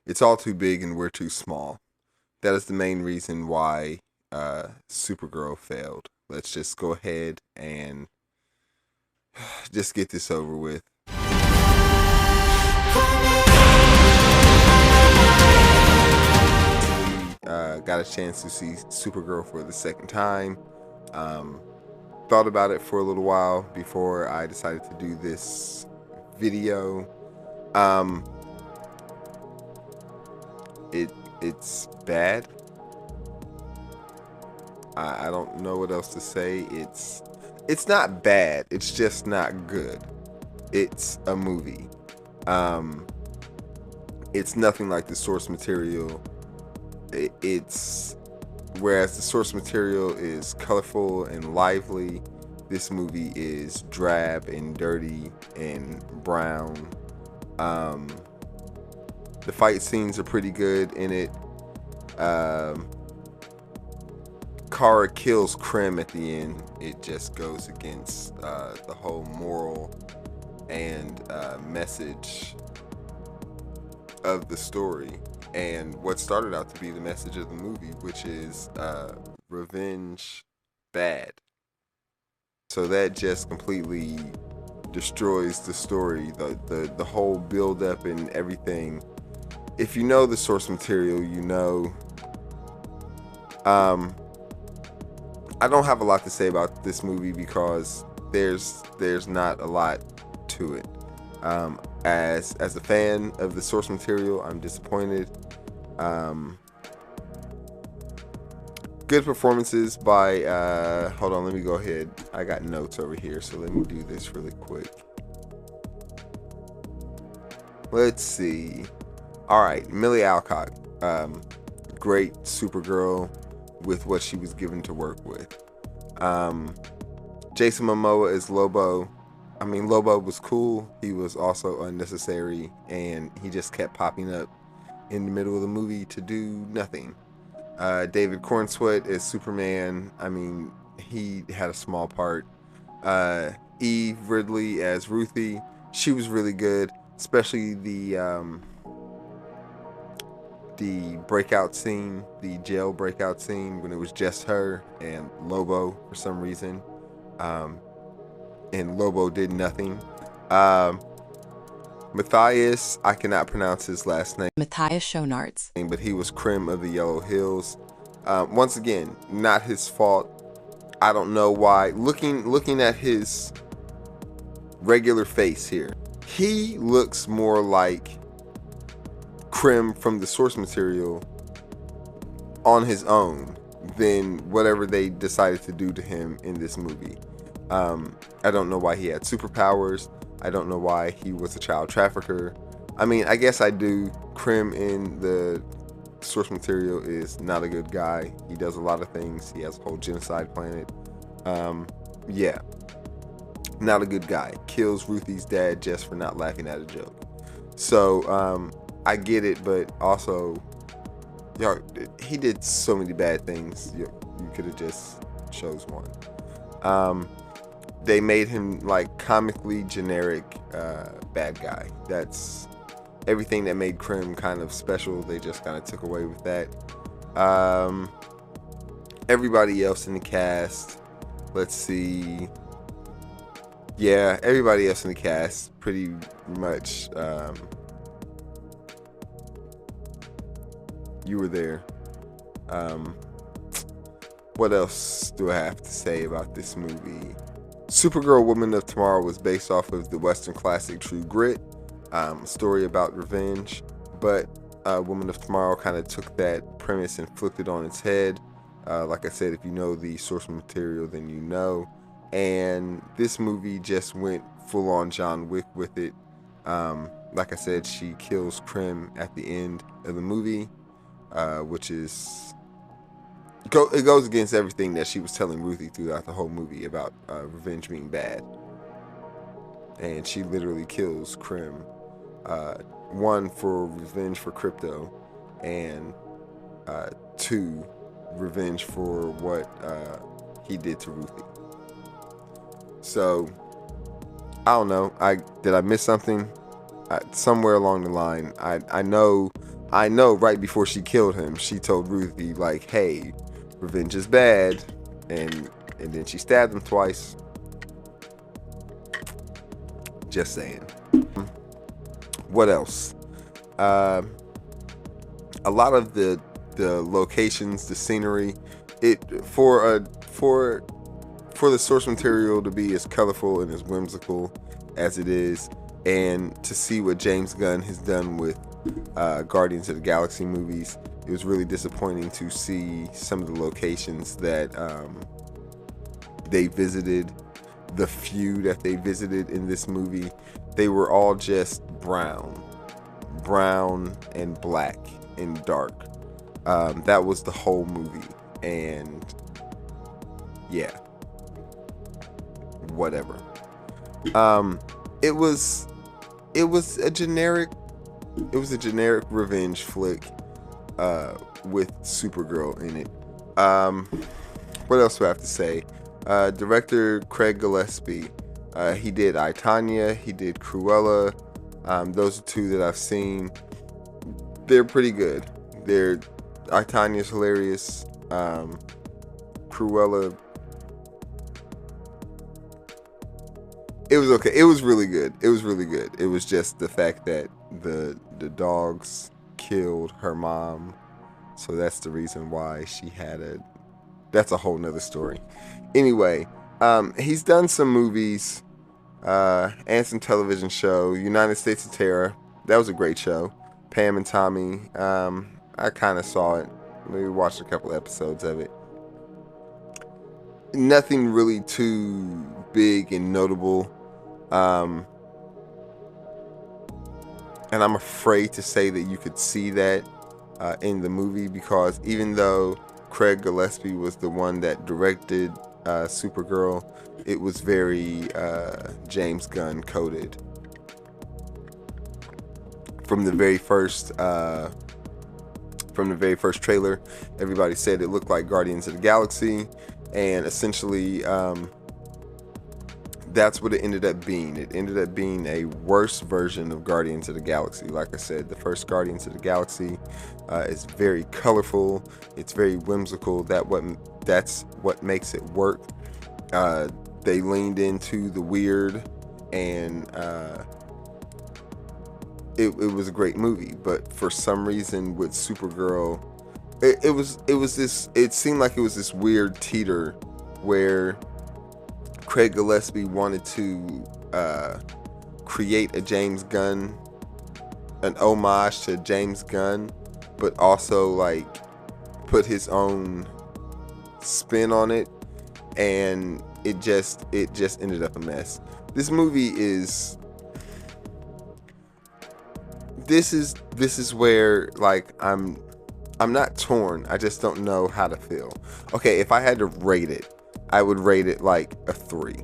It's all too big and we're too small. That is the main reason why Supergirl failed. Let's just go ahead and just get this over with. Got a chance to see Supergirl for the second time. Um, Thought about it for a little while before I decided to do this video. Um, it's bad. I don't know what else to say. It's not bad. It's just not good. It's a movie. It's nothing like the source material. It's whereas the source material is colorful and lively, this movie is drab and dirty and brown. The fight scenes are pretty good in it. Kara kills Krim at the end. It just goes against the whole moral and message of the story and what started out to be the message of the movie, which is revenge bad. So that just completely destroys the story, the whole build up and everything. If you know the source material, you know. I don't have a lot to say about this movie because there's not a lot to it. As a fan of the source material, I'm disappointed. Good performances by hold on, let me go ahead. I got notes over here, so let me do this really quick. Let's see. All right, Millie Alcock, great Supergirl with what she was given to work with. Jason Momoa is Lobo. I mean, Lobo was cool. He was also unnecessary, and he just kept popping up in the middle of the movie to do nothing. David Cornsweet is Superman. I mean, he had a small part. Eve Ridley as Ruthie. She was really good, especially the breakout scene, the jail breakout scene when it was just her and Lobo for some reason. And Lobo did nothing. Matthias, I cannot pronounce his last name. Matthias Schoenaerts. But he was Krim of the Yellow Hills. Once again, not his fault. I don't know why. Looking at his regular face here, he looks more like Krim from the source material on his own than whatever they decided to do to him in this movie. I don't know why he had superpowers. I don't know why he was a child trafficker. I mean, I guess I do. Krim in the source material is not a good guy. He does a lot of things. He has a whole genocide planet. Yeah, not a good guy. Kills Ruthie's dad just for not laughing at a joke. So, I get it, but also, he did so many bad things. You could have just chose one. They made him like comically generic bad guy. That's everything that made Krim kind of special. They just kind of took away with that. Everybody else in the cast, let's see. Yeah, everybody else in the cast pretty much. You were there. What else do I have to say about this movie? Supergirl Woman of Tomorrow was based off of the Western classic True Grit, story about revenge, but Woman of Tomorrow kind of took that premise and flipped it on its head. Like I said, if you know the source material, then you know. And this movie just went full on John Wick with it. Like I said, she kills Krim at the end of the movie, which is... It goes against everything that she was telling Ruthie throughout the whole movie about revenge being bad. And she literally kills Krim. One, for revenge for Crypto, and two, revenge for what he did to Ruthie. So, I don't know. Did I miss something? Somewhere along the line, I know I know right before she killed him, she told Ruthie, like, hey, revenge is bad. And then she stabbed him twice. Just saying. What else? A lot of the locations, the scenery, for the source material to be as colorful and as whimsical as it is, and to see what James Gunn has done with Guardians of the Galaxy movies, it was really disappointing to see some of the locations that they visited. The few that they visited in this movie, they were all just brown and black and dark. That was the whole movie, and yeah, whatever. It was a generic revenge flick with Supergirl in it. What else do I have to say? Director Craig Gillespie, he did I, Tonya, he did Cruella. Those are two that I've seen. They're pretty good. I, Tonya's hilarious. Cruella, it was okay. It was really good. It was just the fact that the dogs killed her mom, so that's the reason why she had that's a whole nother story. Anyway, he's done some movies and some television show. United States of Terror, that was a great show. Pam and Tommy, I kind of saw it. Maybe watched a couple episodes of it. Nothing really too big and notable. And I'm afraid to say that you could see that in the movie, because even though Craig Gillespie was the one that directed Supergirl, it was very James Gunn coded. From the very first trailer, everybody said it looked like Guardians of the Galaxy, and essentially that's what it ended up being. It ended up being a worse version of Guardians of the Galaxy. Like I said, the first Guardians of the Galaxy is very colorful. It's very whimsical. That's what makes it work. They leaned into the weird, and it was a great movie. But for some reason with Supergirl, it seemed like it was this weird teeter where Craig Gillespie wanted to create an homage to James Gunn, but also like put his own spin on it, and it just ended up a mess. This movie is this is where, like, I'm not torn. I just don't know how to feel. Okay, if I had to rate it, I would rate it like a 3.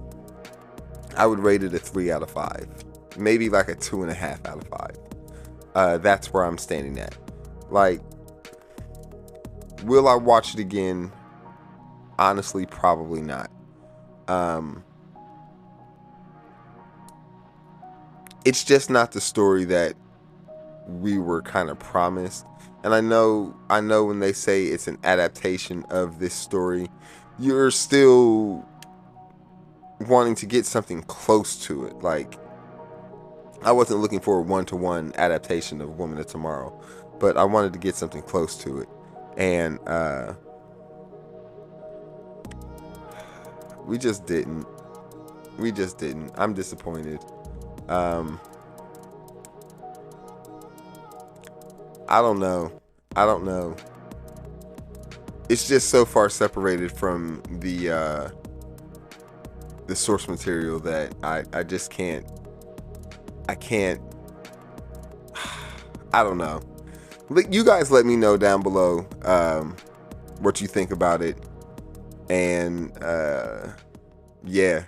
I would rate it a 3 out of 5. Maybe like a 2.5 out of 5. That's where I'm standing at. Like, will I watch it again? Honestly, probably not. It's just not the story that we were kind of promised. And I know when they say it's an adaptation of this story, you're still wanting to get something close to it. Like, I wasn't looking for a 1-to-1 adaptation of Woman of Tomorrow, but I wanted to get something close to it. And we just didn't. I'm disappointed. I don't know. It's just so far separated from the source material that I just can't. I don't know. You guys let me know down below what you think about it. And yeah.